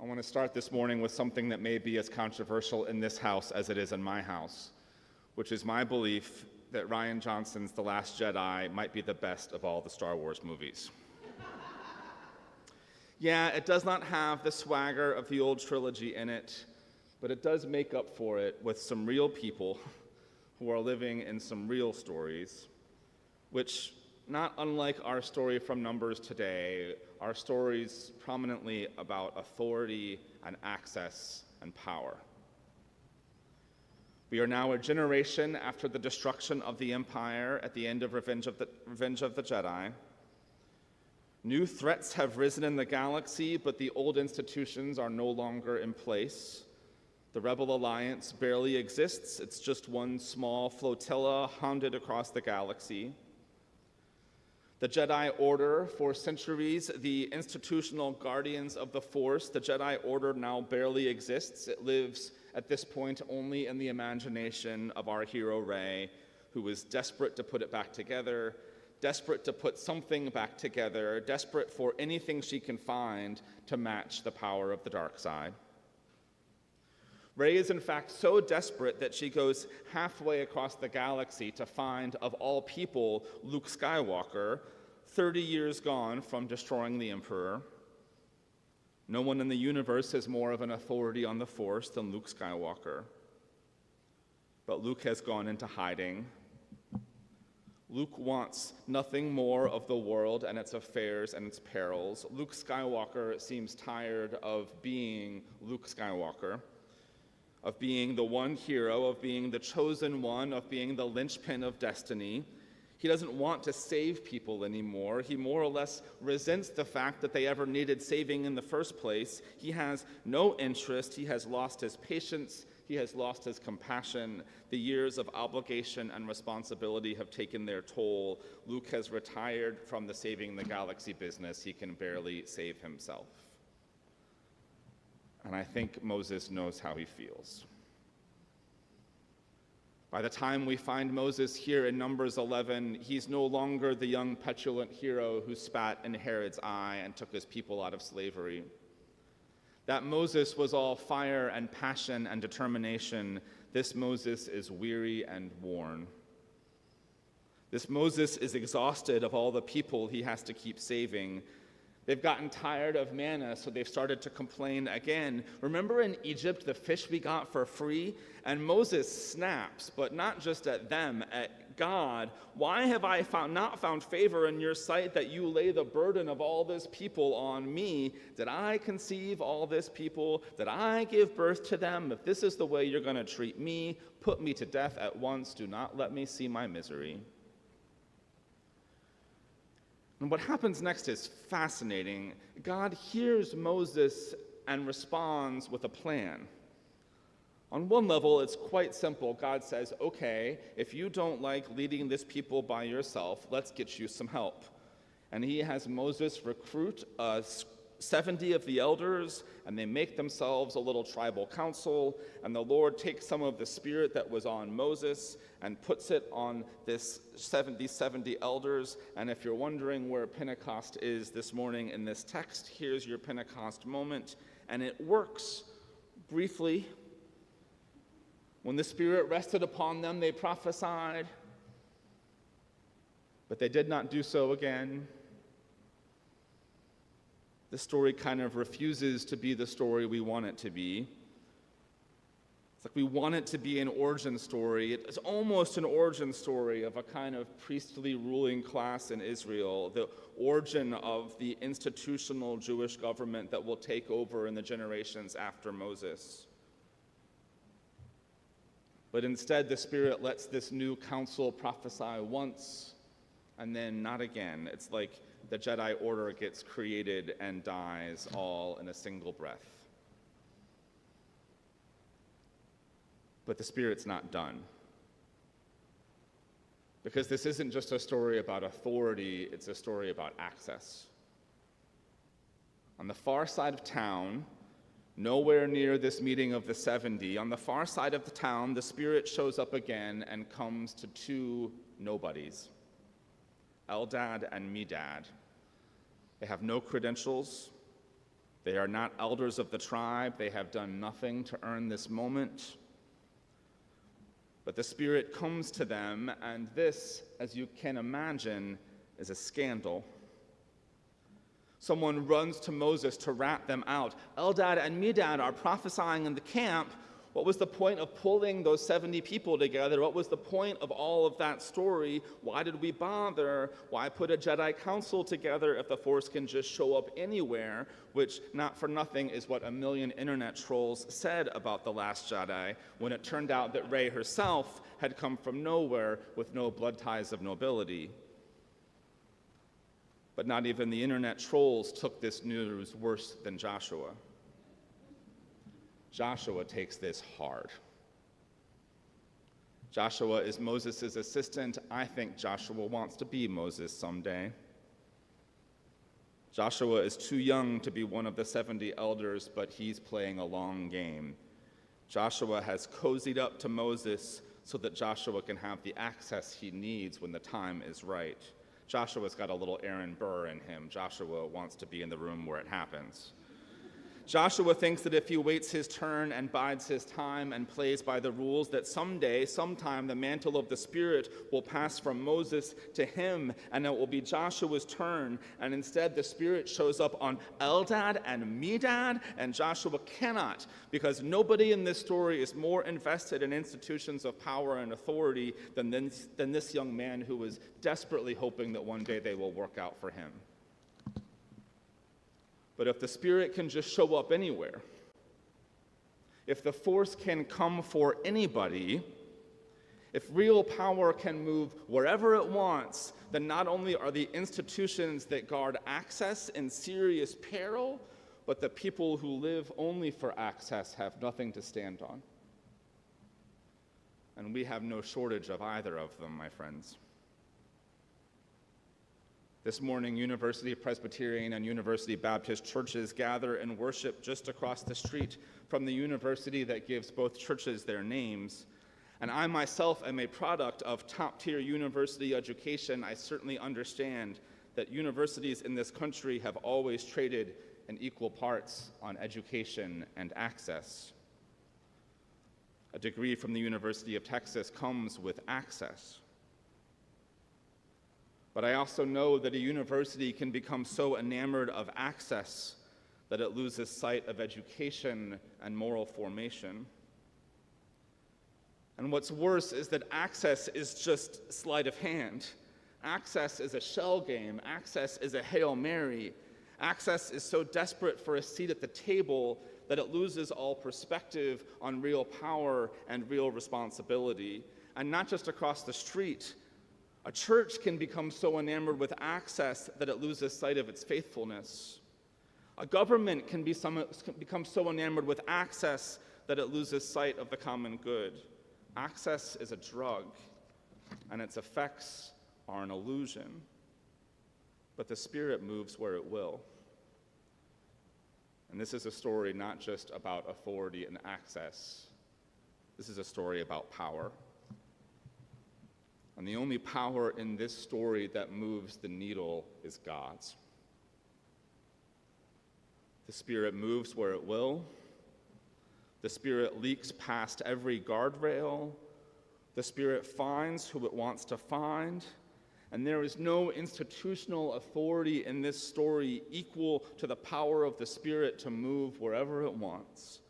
I want to start this morning with something that may be as controversial in this house as it is in my house, which is my belief that Rian Johnson's The Last Jedi might be the best of all the Star Wars movies. Yeah, it does not have the swagger of the old trilogy in it, but it does make up for it with some real people who are living in some real stories, which, not unlike our story from Numbers today, are stories prominently about authority and access and power. We are now a generation after the destruction of the Empire at the end of Revenge of the Jedi. New threats have risen in the galaxy, but the old institutions are no longer in place. The Rebel Alliance barely exists. It's just one small flotilla hounded across the galaxy. The Jedi Order, for centuries, the institutional guardians of the Force, the Jedi Order now barely exists. It lives at this point only in the imagination of our hero Rey, who is desperate to put it back together, desperate to put something back together, desperate for anything she can find to match the power of the dark side. Rey is in fact so desperate that she goes halfway across the galaxy to find, of all people, Luke Skywalker, 30 years gone from destroying the Emperor. No one in the universe has more of an authority on the Force than Luke Skywalker. But Luke has gone into hiding. Luke wants nothing more of the world and its affairs and its perils. Luke Skywalker seems tired of being Luke Skywalker, of being the one hero, of being the chosen one, of being the linchpin of destiny. He doesn't want to save people anymore. He more or less resents the fact that they ever needed saving in the first place. He has no interest. He has lost his patience. He has lost his compassion. The years of obligation and responsibility have taken their toll. Luke has retired from the saving the galaxy business. He can barely save himself. And I think Moses knows how he feels. By the time we find Moses here in Numbers 11, he's no longer the young petulant hero who spat in Herod's eye and took his people out of slavery. That Moses was all fire and passion and determination. This Moses is weary and worn. This Moses is exhausted of all the people he has to keep saving. They've gotten tired of manna, so they've started to complain again. Remember in Egypt, the fish we got for free? And Moses snaps, but not just at them, at God. Why have I not found favor in your sight that you lay the burden of all this people on me? Did I conceive all this people? Did I give birth to them? If this is the way you're going to treat me, put me to death at once. Do not let me see my misery. And what happens next is fascinating. God hears Moses and responds with a plan. On one level, it's quite simple. God says, okay, if you don't like leading this people by yourself, let's get you some help. And he has Moses recruit 70 of the elders, and they make themselves a little tribal council, and the Lord takes some of the spirit that was on Moses and puts it on these 70 elders. And if you're wondering where Pentecost is this morning in this text, here's your Pentecost moment, and it works briefly. When the Spirit rested upon them, they prophesied, but they did not do so again. The story kind of refuses to be the story we want it to be. It's like we want it to be an origin story. It's almost an origin story of a kind of priestly ruling class in Israel, the origin of the institutional Jewish government that will take over in the generations after Moses. But instead, the Spirit lets this new council prophesy once and then not again. It's like the Jedi Order gets created and dies all in a single breath. But the Spirit's not done. Because this isn't just a story about authority, it's a story about access. On the far side of town, nowhere near this meeting of the 70, on the far side of the town, the Spirit shows up again and comes to two nobodies, Eldad and Medad. They have no credentials, They are not elders of the tribe. They have done nothing to earn this moment. But the Spirit comes to them, and this, as you can imagine, is a scandal. Someone runs to Moses to rat them out. Eldad and Medad are prophesying in the camp. What was the point of pulling those 70 people together? What was the point of all of that story? Why did we bother? Why put a Jedi council together if the Force can just show up anywhere? Which, not for nothing, is what a million internet trolls said about The Last Jedi, when it turned out that Rey herself had come from nowhere with no blood ties of nobility. But not even the internet trolls took this news worse than Joshua. Joshua takes this hard. Joshua is Moses' assistant. I think Joshua wants to be Moses someday. Joshua is too young to be one of the 70 elders, but he's playing a long game. Joshua has cozied up to Moses so that Joshua can have the access he needs when the time is right. Joshua's got a little Aaron Burr in him. Joshua wants to be in the room where it happens. Joshua thinks that if he waits his turn and bides his time and plays by the rules, that someday, sometime, the mantle of the Spirit will pass from Moses to him, and it will be Joshua's turn. And instead, the Spirit shows up on Eldad and Medad, and Joshua cannot, because nobody in this story is more invested in institutions of power and authority than this young man who is desperately hoping that one day they will work out for him. But if the Spirit can just show up anywhere, if the Force can come for anybody, if real power can move wherever it wants, then not only are the institutions that guard access in serious peril, but the people who live only for access have nothing to stand on. And we have no shortage of either of them, my friends. This morning, University Presbyterian and University Baptist churches gather and worship just across the street from the university that gives both churches their names. And I myself am a product of top-tier university education. I certainly understand that universities in this country have always traded in equal parts on education and access. A degree from the University of Texas comes with access. But I also know that a university can become so enamored of access that it loses sight of education and moral formation. And what's worse is that access is just sleight of hand. Access is a shell game. Access is a Hail Mary. Access is so desperate for a seat at the table that it loses all perspective on real power and real responsibility. And not just across the street. A church can become so enamored with access that it loses sight of its faithfulness. A government can become so enamored with access that it loses sight of the common good. Access is a drug, and its effects are an illusion. But the Spirit moves where it will. And this is a story not just about authority and access. This is a story about power. And the only power in this story that moves the needle is God's. The Spirit moves where it will. The Spirit leaks past every guardrail. The Spirit finds who it wants to find. And there is no institutional authority in this story equal to the power of the Spirit to move wherever it wants,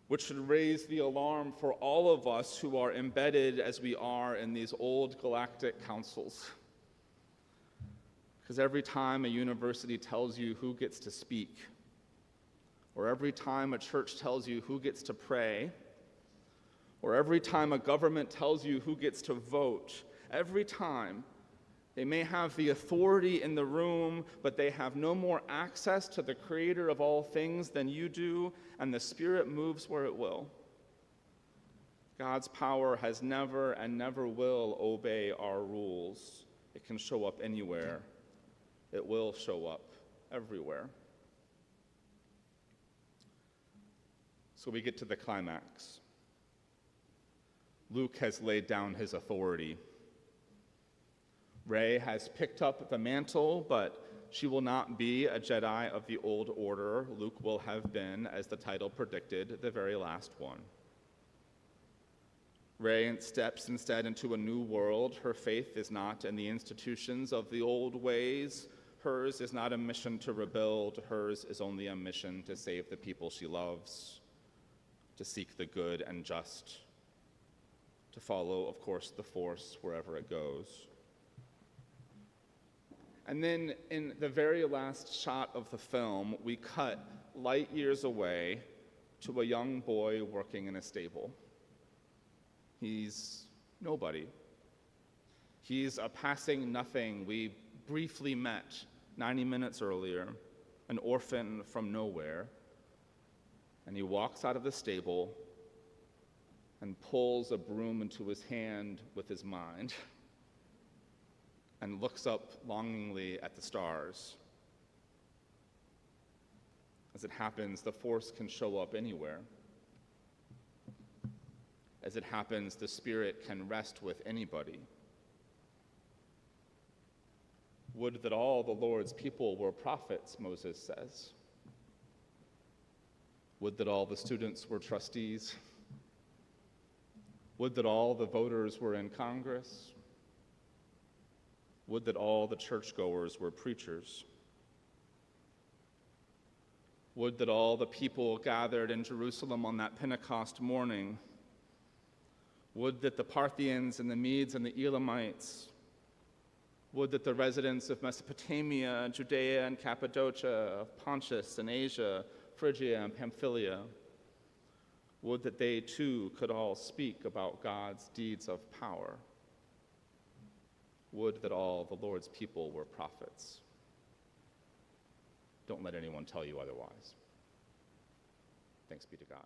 which should raise the alarm for all of us who are embedded as we are in these old galactic councils. Because every time a university tells you who gets to speak, or every time a church tells you who gets to pray, or every time a government tells you who gets to vote, every time they may have the authority in the room, but they have no more access to the Creator of all things than you do, and the Spirit moves where it will. God's power has never and never will obey our rules. It can show up anywhere. It will show up everywhere. So we get to the climax. Luke has laid down his authority. Rey has picked up the mantle, but she will not be a Jedi of the old order. Luke will have been, as the title predicted, the very last one. Rey steps instead into a new world. Her faith is not in the institutions of the old ways. Hers is not a mission to rebuild. Hers is only a mission to save the people she loves, to seek the good and just, to follow, of course, the Force wherever it goes. And then in the very last shot of the film, we cut light years away to a young boy working in a stable. He's nobody. He's a passing nothing we briefly met 90 minutes earlier, an orphan from nowhere. And he walks out of the stable and pulls a broom into his hand with his mind and looks up longingly at the stars. As it happens, the Force can show up anywhere. As it happens, the Spirit can rest with anybody. Would that all the Lord's people were prophets, Moses says. Would that all the students were trustees. Would that all the voters were in Congress. Would that all the churchgoers were preachers. Would that all the people gathered in Jerusalem on that Pentecost morning, would that the Parthians and the Medes and the Elamites, would that the residents of Mesopotamia, Judea and Cappadocia, of Pontus and Asia, Phrygia and Pamphylia, would that they too could all speak about God's deeds of power. Would that all the Lord's people were prophets. Don't let anyone tell you otherwise. Thanks be to God.